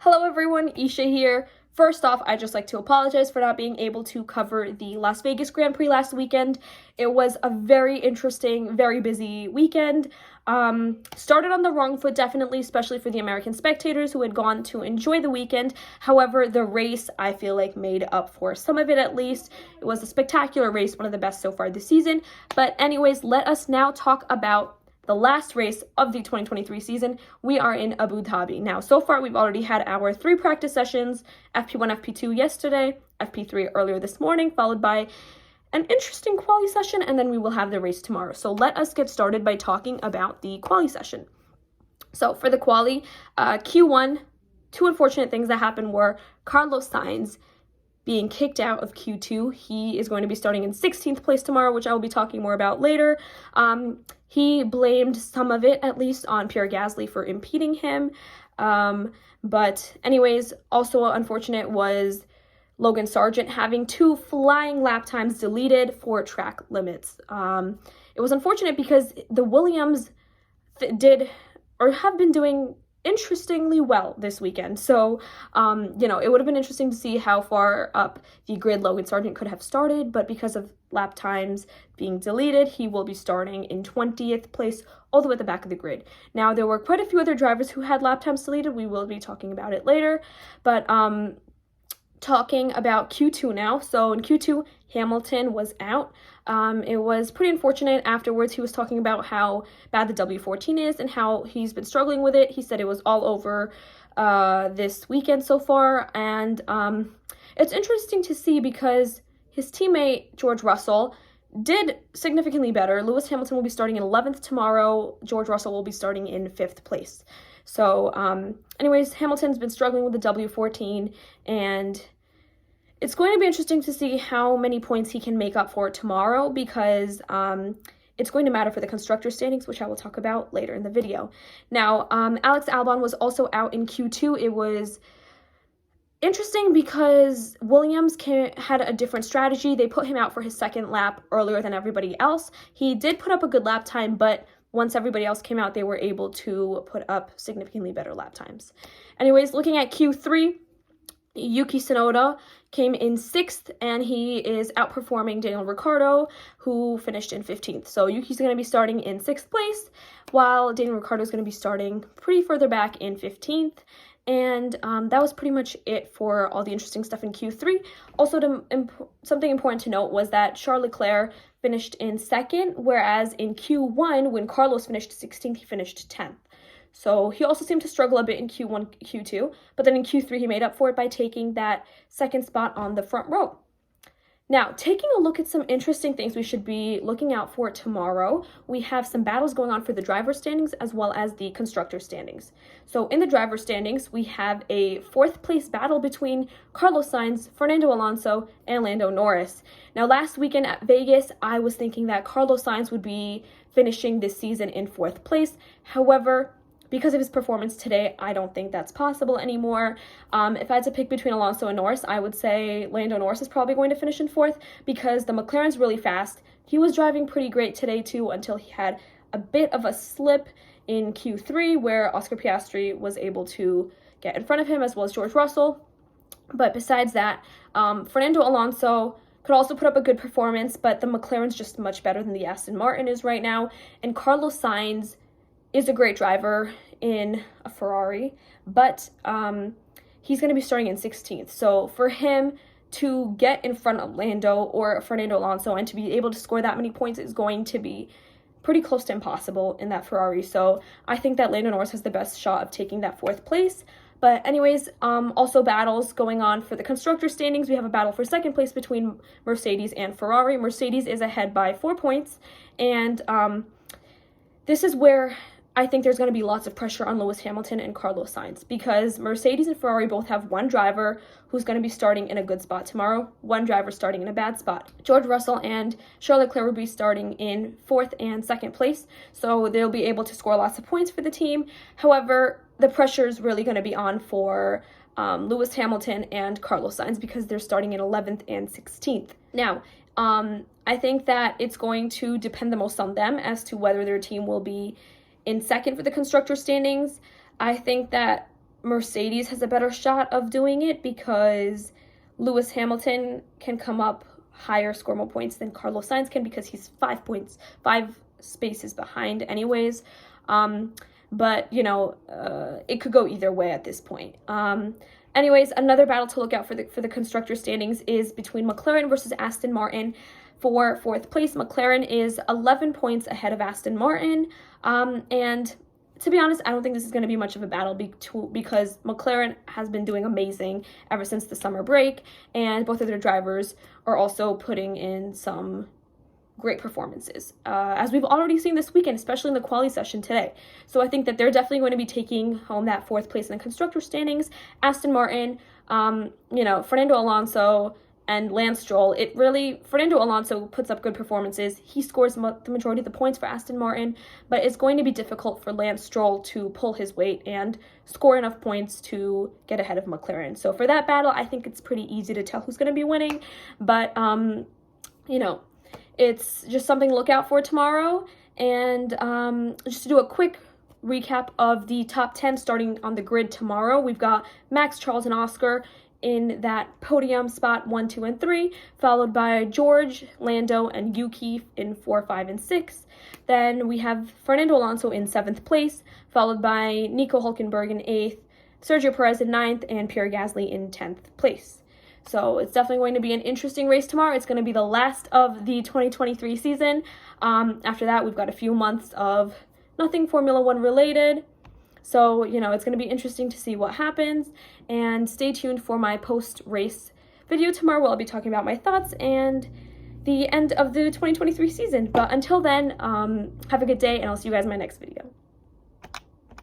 Hello everyone, Isha here. First off, I'd just like to apologize for not being able to cover the Las Vegas Grand Prix last weekend. It was a very interesting, very busy weekend. Started on the wrong foot, definitely, especially for the American spectators who had gone to enjoy the weekend. However, the race, I feel like, made up for some of it at least. It was a spectacular race, one of the best so far this season. But anyways, let us now talk about the last race of the 2023 season. We are in Abu Dhabi. Now, so far, we've already had our 3 practice sessions, FP1, FP2 yesterday, FP3 earlier this morning, followed by an interesting quali session, and then we will have the race tomorrow. So let us get started by talking about the quali session. So for the quali, Q1, 2 unfortunate things that happened were Carlos Sainz being kicked out of Q2. He is going to be starting in 16th place tomorrow, which I will be talking more about later. He blamed some of it, at least, on Pierre Gasly for impeding him. But anyways, also unfortunate was Logan Sargent having 2 flying lap times deleted for track limits. It was unfortunate because the Williams have been doing interestingly well this weekend. So, it would have been interesting to see how far up the grid Logan Sargent could have started, but because of lap times being deleted, he will be starting in 20th place, all the way at the back of the grid. Now, there were quite a few other drivers who had lap times deleted. We will be talking about it later, but talking about Q2 now. So in Q2, Hamilton was out. It was pretty unfortunate. Afterwards, he was talking about how bad the W14 is and how he's been struggling with it. He said it was all over this weekend so far. And it's interesting to see because his teammate, George Russell, did significantly better. Lewis Hamilton will be starting in 11th tomorrow. George Russell will be starting in 5th place. So anyways, Hamilton's been struggling with the W14, and it's going to be interesting to see how many points he can make up for tomorrow because it's going to matter for the constructor standings, which I will talk about later in the video. Now, Alex Albon was also out in Q2. It was interesting because Williams had a different strategy. They put him out for his second lap earlier than everybody else. He did put up a good lap time, but once everybody else came out, they were able to put up significantly better lap times. Anyways, looking at Q3, Yuki Tsunoda came in 6th, and he is outperforming Daniel Ricciardo, who finished in 15th. So Yuki's going to be starting in 6th place, while Daniel Ricciardo is going to be starting pretty further back in 15th. And that was pretty much it for all the interesting stuff in Q3. Also, something important to note was that Charles Leclerc finished in 2nd, whereas in Q1, when Carlos finished 16th, he finished 10th. So he also seemed to struggle a bit in Q1, Q2, but then in Q3, he made up for it by taking that 2nd spot on the front row. Now, taking a look at some interesting things we should be looking out for tomorrow, we have some battles going on for the driver standings as well as the constructor standings. So in the driver standings, we have a 4th place battle between Carlos Sainz, Fernando Alonso, and Lando Norris. Now, last weekend at Vegas, I was thinking that Carlos Sainz would be finishing this season in 4th place. However, because of his performance today, I don't think that's possible anymore. If I had to pick between Alonso and Norris, I would say Lando Norris is probably going to finish in 4th because the McLaren's really fast. He was driving pretty great today too until he had a bit of a slip in Q3 where Oscar Piastri was able to get in front of him as well as George Russell. But besides that, Fernando Alonso could also put up a good performance, but the McLaren's just much better than the Aston Martin is right now. And Carlos Sainz is a great driver in a Ferrari, but he's going to be starting in 16th. So for him to get in front of Lando or Fernando Alonso and to be able to score that many points is going to be pretty close to impossible in that Ferrari. So I think that Lando Norris has the best shot of taking that 4th place. But anyways, also battles going on for the constructor standings. We have a battle for 2nd place between Mercedes and Ferrari. Mercedes is ahead by 4 points, and this is where I think there's going to be lots of pressure on Lewis Hamilton and Carlos Sainz because Mercedes and Ferrari both have one driver who's going to be starting in a good spot tomorrow, one driver starting in a bad spot. George Russell and Charles Leclerc will be starting in 4th and 2nd place, so they'll be able to score lots of points for the team. However, the pressure is really going to be on for Lewis Hamilton and Carlos Sainz because they're starting in 11th and 16th. Now, I think that it's going to depend the most on them as to whether their team will be in 2nd for the constructor standings. I think that Mercedes has a better shot of doing it because Lewis Hamilton can come up higher, score more points than Carlos Sainz can because he's 5 spaces behind anyways. But, you know, it could go either way at this point. Anyways, another battle to look out for the constructor standings is between McLaren versus Aston Martin. For 4th place, McLaren is 11 points ahead of Aston Martin. And to be honest, I don't think this is going to be much of a battle because McLaren has been doing amazing ever since the summer break, and both of their drivers are also putting in some great performances, as we've already seen this weekend, especially in the quali session today. So I think that they're definitely going to be taking home that 4th place in the constructor standings. Aston Martin, you know, Fernando Alonso and Lance Stroll, Fernando Alonso puts up good performances. He scores the majority of the points for Aston Martin, but it's going to be difficult for Lance Stroll to pull his weight and score enough points to get ahead of McLaren. So for that battle, I think it's pretty easy to tell who's going to be winning, but, you know, it's just something to look out for tomorrow. And just to do a quick recap of the top 10 starting on the grid tomorrow, we've got Max, Charles, and Oscar in that podium spot 1, 2, and 3, followed by George, Lando, and Yuki in 4, 5, and 6. Then we have Fernando Alonso in 7th place, followed by Nico Hülkenberg in 8th, Sergio Perez in 9th, and Pierre Gasly in 10th place. So it's definitely going to be an interesting race tomorrow. It's going to be the last of the 2023 season. After that, we've got a few months of nothing Formula One related. So, you know, it's going to be interesting to see what happens. And stay tuned for my post-race video tomorrow where I'll be talking about my thoughts and the end of the 2023 season. But until then, have a good day, and I'll see you guys in my next video.